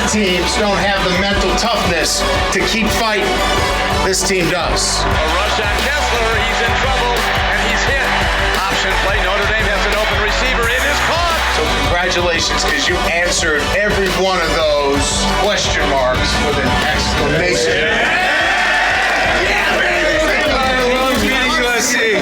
teams don't have the mental toughness to keep fighting. This team does. A rush on Kessler. He's in trouble, and he's hit. Option play. Notre Dame has an open receiver. It is caught. So congratulations, because you answered every one of those question marks with an exclamation. Yeah, baby! I love beating USC.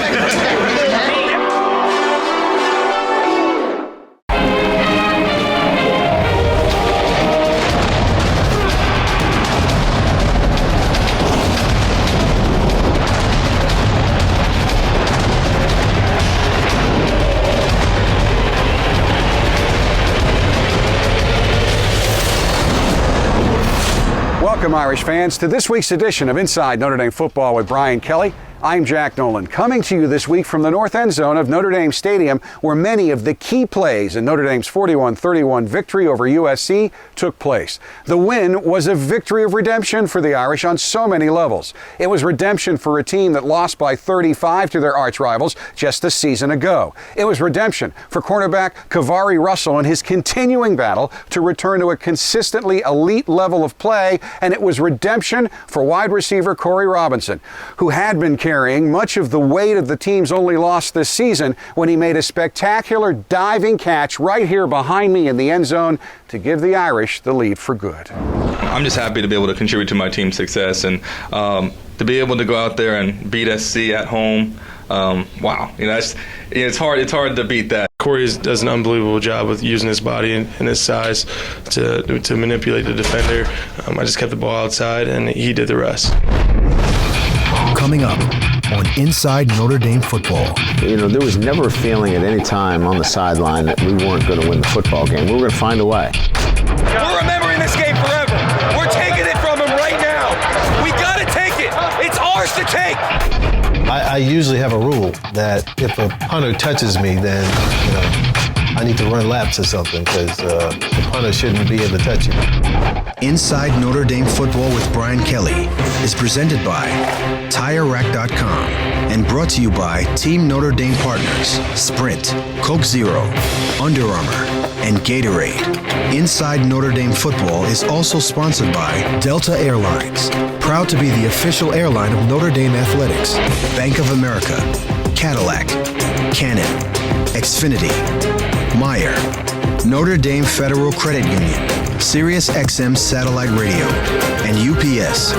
Welcome, Irish fans, to this week's edition of Inside Notre Dame Football with Brian Kelly. I'm Jack Nolan, coming to you this week from the north end zone of Notre Dame Stadium, where many of the key plays in Notre Dame's 41-31 victory over USC took place. The win was a victory of redemption for the Irish on so many levels. It was redemption for a team that lost by 35 to their arch rivals just a season ago. It was redemption for cornerback Kavari Russell and his continuing battle to return to a consistently elite level of play, and it was redemption for wide receiver Corey Robinson, who had been carrying much of the weight of the team's only loss this season when he made a spectacular diving catch right here behind me in the end zone to give the Irish the lead for good. I'm just happy to be able to contribute to my team's success and to be able to go out there and beat SC at home. Wow, it's hard to beat that. Corey does an unbelievable job with using his body and his size to manipulate the defender. I just kept the ball outside and he did the rest. Coming up on Inside Notre Dame Football. There was never a feeling at any time on the sideline that we weren't going to win the football game. We were going to find a way. We're remembering this game forever. We're taking it from him right now. We got to take it. It's ours to take. I usually have a rule that if a punter touches me, then I need to run laps or something, because the punter shouldn't be able to touch you. Inside Notre Dame Football with Brian Kelly is presented by TireRack.com and brought to you by Team Notre Dame partners Sprint, Coke Zero, Under Armour, and Gatorade. Inside Notre Dame Football is also sponsored by Delta Airlines, proud to be the official airline of Notre Dame Athletics, Bank of America, Cadillac, Canon, Xfinity, Meyer, Notre Dame Federal Credit Union, Sirius XM Satellite Radio, and UPS.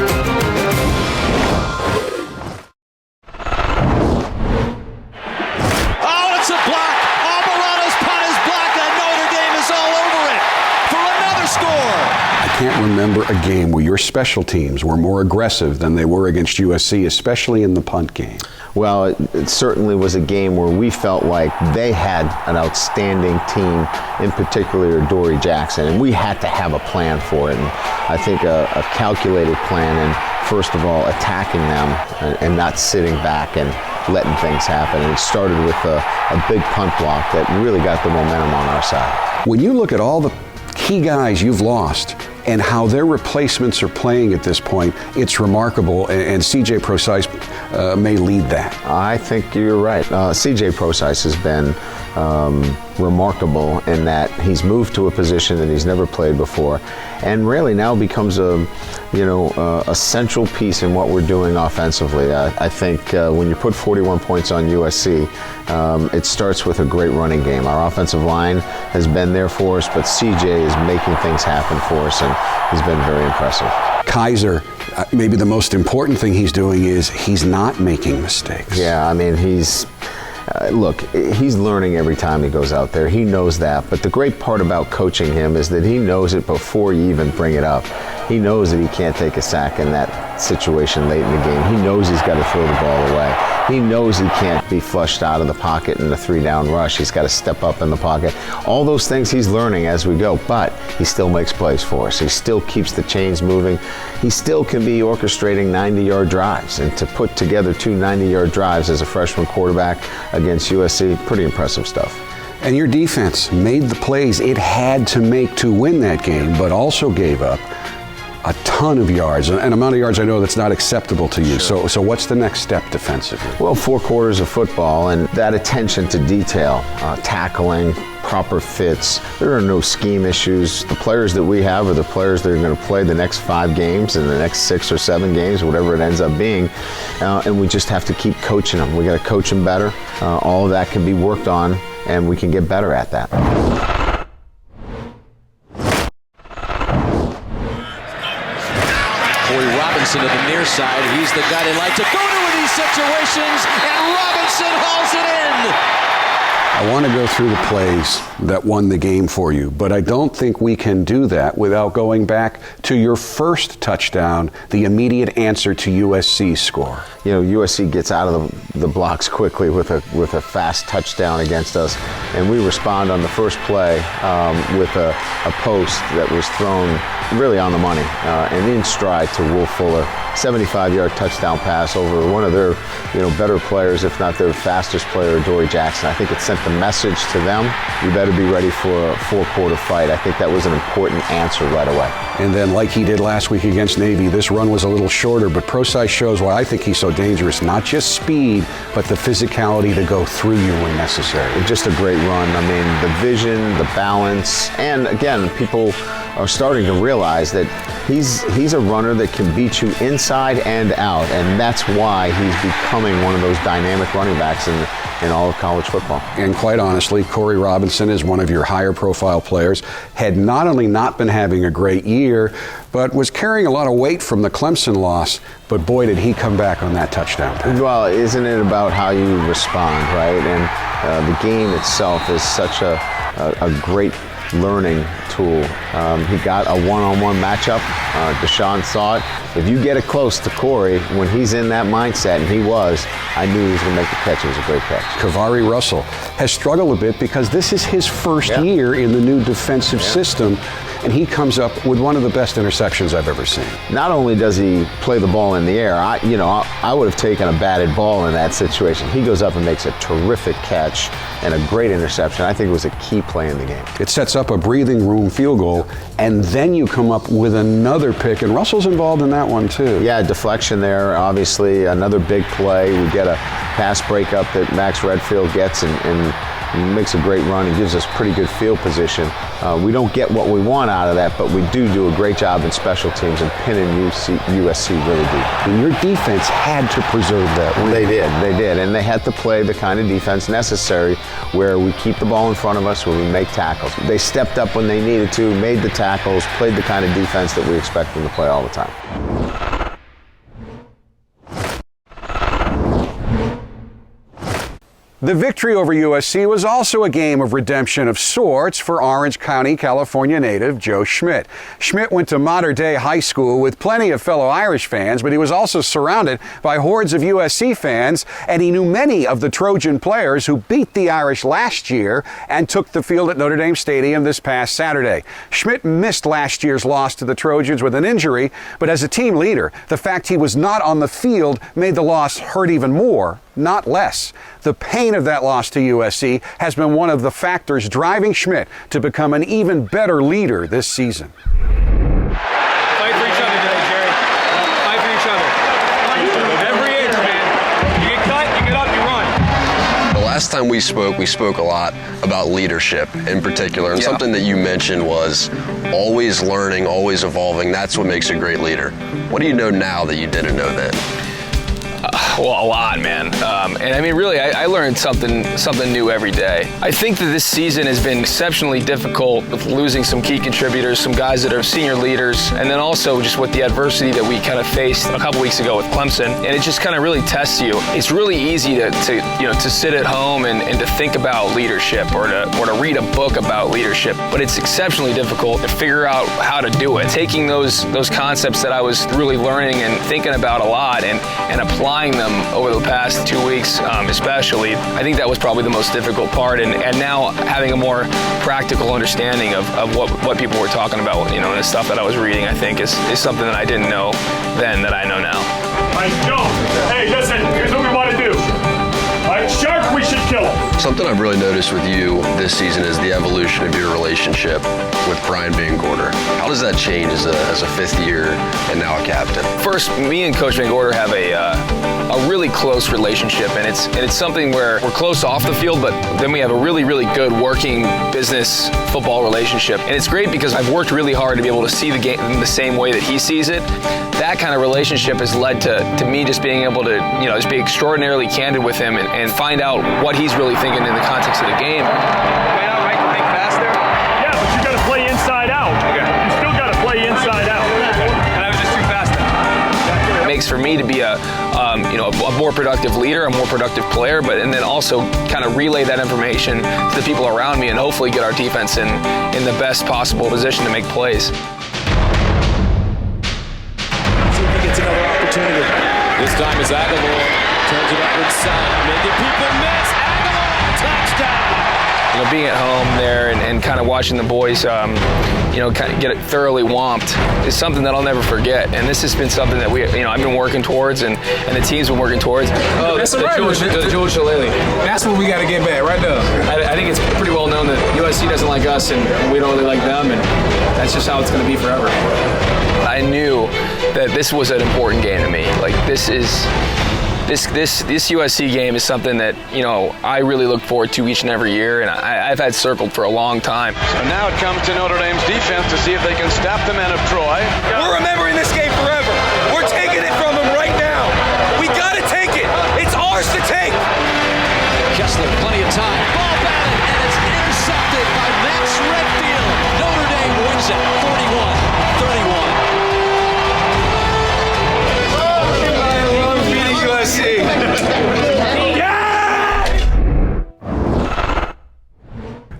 Oh, it's a block. Alvarado's punt is blocked, and Notre Dame is all over it for another score. I can't remember a game where your special teams were more aggressive than they were against USC, especially in the punt game. Well, it certainly was a game where we felt like they had an outstanding team, in particular Dory Jackson, and we had to have a plan for it. And I think a calculated plan, and first of all, attacking them and not sitting back and letting things happen. And it started with a big punt block that really got the momentum on our side. When you look at all the key guys you've lost and how their replacements are playing at this point, it's remarkable, and C.J. Procise may lead that. I think you're right. C.J. Procise has been remarkable in that he's moved to a position that he's never played before, and really now becomes a central piece in what we're doing offensively. I think when you put 41 points on USC, it starts with a great running game. Our offensive line has been there for us, but C.J. is making things happen for us, and he's been very impressive. Kaiser, maybe the most important thing he's doing is he's not making mistakes. Yeah, I mean, he's learning every time he goes out there. He knows that. But the great part about coaching him is that he knows it before you even bring it up. He knows that he can't take a sack in that situation late in the game. He knows he's got to throw the ball away. He knows he can't be flushed out of the pocket in the 3-down rush. He's got to step up in the pocket. All those things he's learning as we go, but he still makes plays for us. He still keeps the chains moving. He still can be orchestrating 90-yard drives, and to put together 2 90-yard drives as a freshman quarterback against USC, pretty impressive stuff. And your defense made the plays it had to make to win that game, but also gave up a ton of yards, an amount of yards I know that's not acceptable to you. Sure. So what's the next step defensively? Well, 4 quarters of football and that attention to detail, tackling, proper fits. There are no scheme issues. The players that we have are the players that are going to play the next 5 games and the next 6 or 7 games, whatever it ends up being. And we just have to keep coaching them. We got to coach them better. All of that can be worked on, and we can get better at that. Corey Robinson to the near side. He's the guy they like to go to in these situations, and Robinson hauls it in. I want to go through the plays that won the game for you, but I don't think we can do that without going back to your first touchdown, the immediate answer to USC's score. You know, USC gets out of the blocks quickly with a fast touchdown against us, and we respond on the first play with a post that was thrown really on the money and in stride to Will Fuller. 75-yard touchdown pass over one of their better players, if not their fastest player, Dory Jackson. I think it sent the message to them, you better be ready for a 4-quarter fight. I think that was an important answer right away. And then, like he did last week against Navy, this run was a little shorter, but ProSize shows why I think he's so dangerous. Not just speed, but the physicality to go through you when necessary. Just a great run. I mean, the vision, the balance, and again, people are starting to realize that he's a runner that can beat you inside and out, and that's why he's becoming one of those dynamic running backs in all of college football. And quite honestly, Corey Robinson is one of your higher profile players, had not only not been having a great year, but was carrying a lot of weight from the Clemson loss, but boy did he come back on that touchdown pass. Well, isn't it about how you respond, right? And the game itself is such a great learning tool. He got a one-on-one matchup. Deshaun saw it. If you get it close to Corey, when he's in that mindset, and he was, I knew he was going to make the catch. It was a great catch. Kavari Russell has struggled a bit because this is his first year in the new defensive system, and he comes up with one of the best interceptions I've ever seen. Not only does he play the ball in the air, I would have taken a batted ball in that situation. He goes up and makes a terrific catch and a great interception. I think it was a key play in the game. It sets up a breathing room field goal, and then you come up with another pick, and Russell's involved in that one too. Yeah, deflection there, obviously. Another big play. We get a pass breakup that Max Redfield gets and makes a great run and gives us pretty good field position. We don't get what we want out of that, but we do a great job in special teams and pinning USC really deep. And your defense had to preserve that win. They did, and they had to play the kind of defense necessary where we keep the ball in front of us, where we make tackles. They stepped up when they needed to, made the tackles, played the kind of defense that we expect them to play all the time. The victory over USC was also a game of redemption of sorts for Orange County, California native Joe Schmidt. Schmidt went to Mater Dei High School with plenty of fellow Irish fans, but he was also surrounded by hordes of USC fans, and he knew many of the Trojan players who beat the Irish last year and took the field at Notre Dame Stadium this past Saturday. Schmidt missed last year's loss to the Trojans with an injury, but as a team leader, the fact he was not on the field made the loss hurt even more, not less. The pain of that loss to USC has been one of the factors driving Schmidt to become an even better leader this season. Fight for each other today, Jerry. Fight for each other. Every inch, man. You get cut, you get up, you run. The last time we spoke a lot about leadership in particular, and something that you mentioned was always learning, always evolving. That's what makes a great leader. What do you know now that you didn't know then? Well, a lot, man. And I mean, really, I learned something new every day. I think that this season has been exceptionally difficult with losing some key contributors, some guys that are senior leaders, and then also just with the adversity that we kind of faced a couple weeks ago with Clemson. And it just kind of really tests you. It's really easy to sit at home and to think about leadership or to read a book about leadership, but it's exceptionally difficult to figure out how to do it. Taking those concepts that I was really learning and thinking about a lot and applying them over the past 2 weeks, especially, I think that was probably the most difficult part. And now having a more practical understanding of what people were talking about, and the stuff that I was reading, I think is something that I didn't know then that I know now. All right, Joe, hey, listen, here's what we want to do. All right, shark, we should kill him. Something I've really noticed with you this season is the evolution of your relationship with Brian Gorder. How does that change as a fifth year and now a captain? First, me and Coach Van Gorder have a really close relationship, and it's something where we're close off the field, but then we have a really, really good working business football relationship. And it's great because I've worked really hard to be able to see the game the same way that he sees it. That kind of relationship has led to me just being able to, just be extraordinarily candid with him and find out what he's really thinking in the context of the game. Yeah, but you got to play inside out. Okay. You still got to play inside out. And I was just too fast then. It makes for me to be a more productive leader, a more productive player, and then also kind of relay that information to the people around me and hopefully get our defense in the best possible position to make plays. See if he gets another opportunity. This time is Aguilar. Turns it up inside, making people miss. Aguilar, touchdown! Being at home there and kind of watching the boys, kind of get it thoroughly whomped is something that I'll never forget. And this has been something that I've been working towards, and the team's been working towards. Oh, that's the George Shillelagh. That's what we got to get back right there. I think it's pretty well known that USC doesn't like us, and we don't really like them, and that's just how it's going to be forever. I knew that this was an important game to me. Like this USC game is something that, I really look forward to each and every year, and I've had circled for a long time. So now it comes to Notre Dame's defense to see if they can stop the men of Troy. We're remembering this game forever. We're taking it from them right now. We got to take it. It's ours to take. Kessler, plenty of time. Ball batted, and it's intercepted by Max Redfield. Notre Dame wins it 41-31.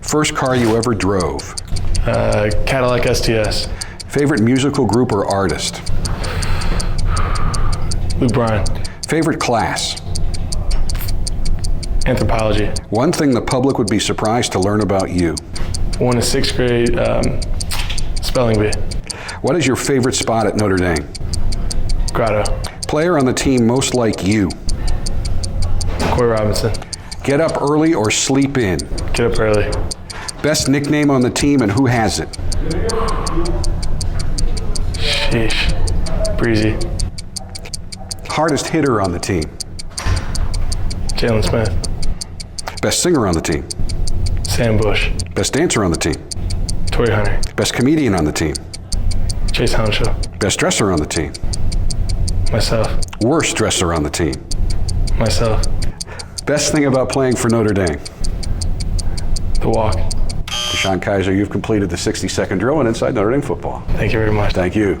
First car you ever drove? Cadillac STS. Favorite musical group or artist? Luke Bryan. Favorite class? Anthropology. One thing the public would be surprised to learn about you? Won a 6th grade spelling bee. What is your favorite spot at Notre Dame? Grotto. Player on the team most like you? Corey Robinson. Get up early or sleep in? Get up early. Best nickname on the team and who has it? Sheesh. Breezy. Hardest hitter on the team? Jalen Smith. Best singer on the team? Sam Bush. Best dancer on the team? Torrey Hunter. Best comedian on the team? Chase Hounshaw. Best dresser on the team? Myself. Worst dresser on the team? Myself. Best thing about playing for Notre Dame? The walk. Deshaun Kaiser, you've completed the 60-second drill on Inside Notre Dame Football. Thank you very much. Thank you.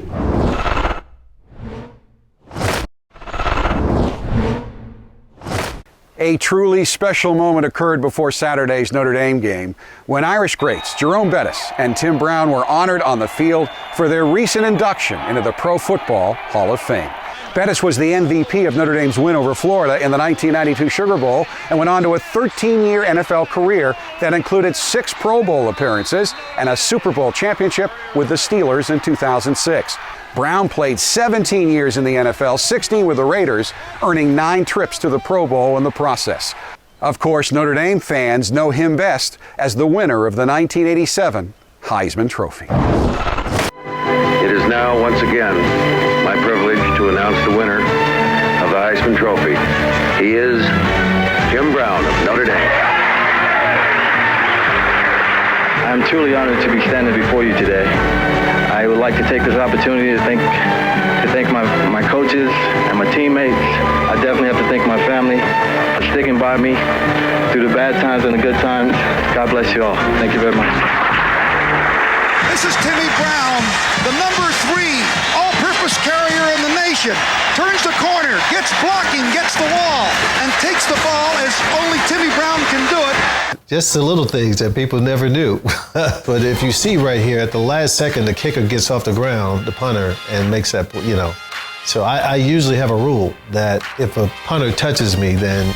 A truly special moment occurred before Saturday's Notre Dame game when Irish greats Jerome Bettis and Tim Brown were honored on the field for their recent induction into the Pro Football Hall of Fame. Bettis was the MVP of Notre Dame's win over Florida in the 1992 Sugar Bowl and went on to a 13-year NFL career that included 6 Pro Bowl appearances and a Super Bowl championship with the Steelers in 2006. Brown played 17 years in the NFL, 16 with the Raiders, earning 9 trips to the Pro Bowl in the process. Of course, Notre Dame fans know him best as the winner of the 1987 Heisman Trophy. It is now, once again, my privilege to announce the winner of the Heisman Trophy. He is Tim Brown of Notre Dame. I'm truly honored to be standing before you today. I would like to take this opportunity to thank my coaches and my teammates. I definitely have to thank my family for sticking by me through the bad times and the good times. God bless you all. Thank you very much. This is Timmy Brown, the number 3 all-purpose carrier in the nation. Turns the corner, gets blocking, gets the wall, and takes the ball as only Timmy Brown can do it. Just the little things that people never knew. But if you see right here, at the last second, the kicker gets off the ground, the punter, and makes that, So I usually have a rule that if a punter touches me, then,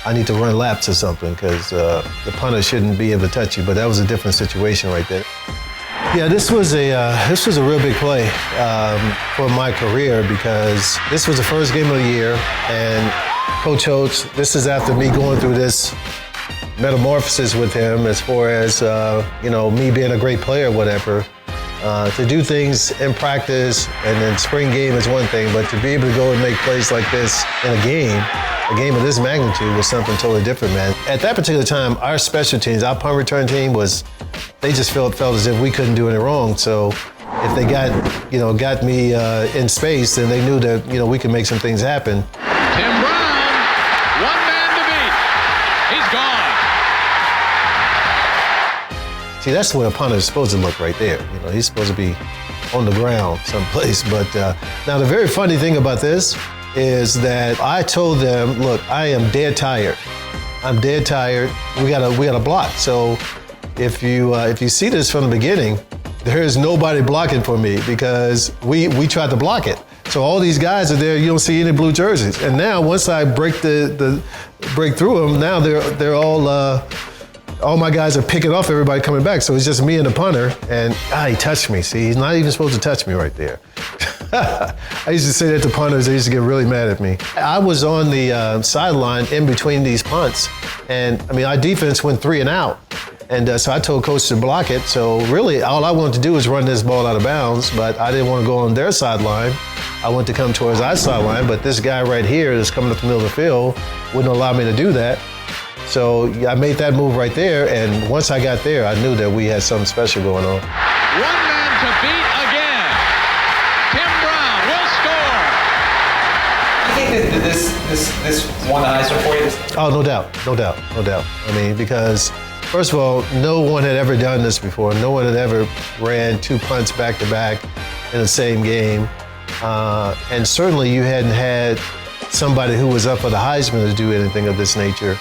I need to run laps or something because the punter shouldn't be able to touch you. But that was a different situation right there. Yeah, this was a real big play for my career because this was the first game of the year, and Coach Holtz, this is after me going through this metamorphosis with him as far as, me being a great player or whatever. To do things in practice and then spring game is one thing, but to be able to go and make plays like this in a game of this magnitude was something totally different, man. At that particular time, our special teams, our punt return team they just felt as if we couldn't do any wrong. So if they got me in space, then they knew that, we could make some things happen. Tim Brown, one man to beat. He's gone. See, that's the way a punter is supposed to look right there. He's supposed to be on the ground someplace. But now the very funny thing about this is that I told them, look, I am dead tired. I'm dead tired. We gotta block. So if you see this from the beginning, there is nobody blocking for me because we tried to block it. So all these guys are there. You don't see any blue jerseys. And now once I break break through them, now they're all my guys are picking off everybody coming back. So it's just me and the punter. And he touched me. See, he's not even supposed to touch me right there. I used to say that to punters. They used to get really mad at me. I was on the sideline in between these punts. And our defense went 3 and out. And so I told coach to block it. So really all I wanted to do was run this ball out of bounds, but I didn't want to go on their sideline. I wanted to come towards our sideline, but this guy right here that's coming up the middle of the field wouldn't allow me to do that. So I made that move right there, and once I got there, I knew that we had something special going on. One man to beat again. Tim Brown will score. You think that this won the Heisman for you? Oh, no doubt. Because first of all, no one had ever done this before. No one had ever ran 2 punts back-to-back in the same game. And certainly you hadn't had somebody who was up for the Heisman to do anything of this nature.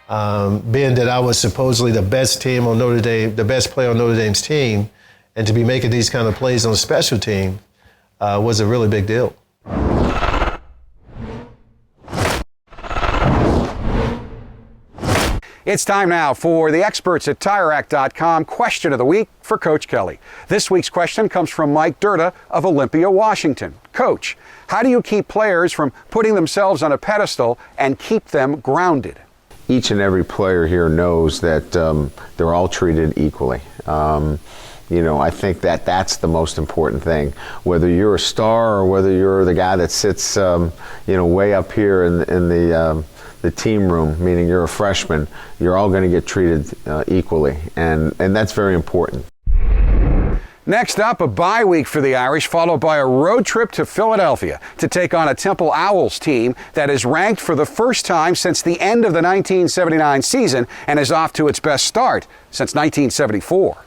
Being that I was supposedly the best team on Notre Dame, the best player on Notre Dame's team, and to be making these kind of plays on a special team was a really big deal. It's time now for the experts at TireRack.com question of the week for Coach Kelly. This week's question comes from Mike Durda of Olympia, Washington. Coach, how do you keep players from putting themselves on a pedestal and keep them grounded? Each and every player here knows that they're all treated equally. I think that's the most important thing. Whether you're a star or whether you're the guy that sits, way up here in the team room, meaning you're a freshman, you're all going to get treated equally, and that's very important. Next up, a bye week for the Irish, followed by a road trip to Philadelphia to take on a Temple Owls team that is ranked for the first time since the end of the 1979 season and is off to its best start since 1974.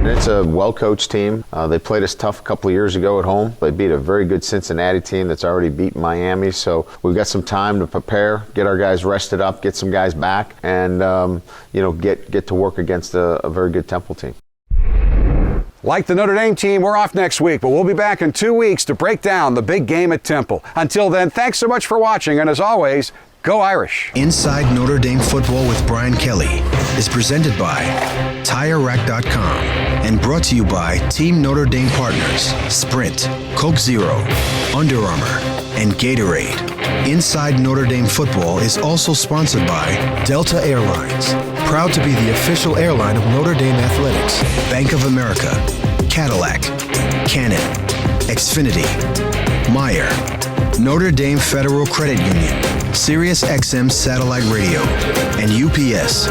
It's a well-coached team. They played us tough a couple of years ago at home. They beat a very good Cincinnati team that's already beaten Miami. So we've got some time to prepare, get our guys rested up, get some guys back, and get to work against a very good Temple team. Like the Notre Dame team, we're off next week, but we'll be back in 2 weeks to break down the big game at Temple. Until then, thanks so much for watching, and as always, go Irish. Inside Notre Dame Football with Brian Kelly is presented by TireRack.com and brought to you by Team Notre Dame partners Sprint, Coke Zero, Under Armour, and Gatorade. Inside Notre Dame Football is also sponsored by Delta Airlines, proud to be the official airline of Notre Dame Athletics, Bank of America, Cadillac, Canon, Xfinity, Meyer, Notre Dame Federal Credit Union, SiriusXM Satellite Radio, and UPS.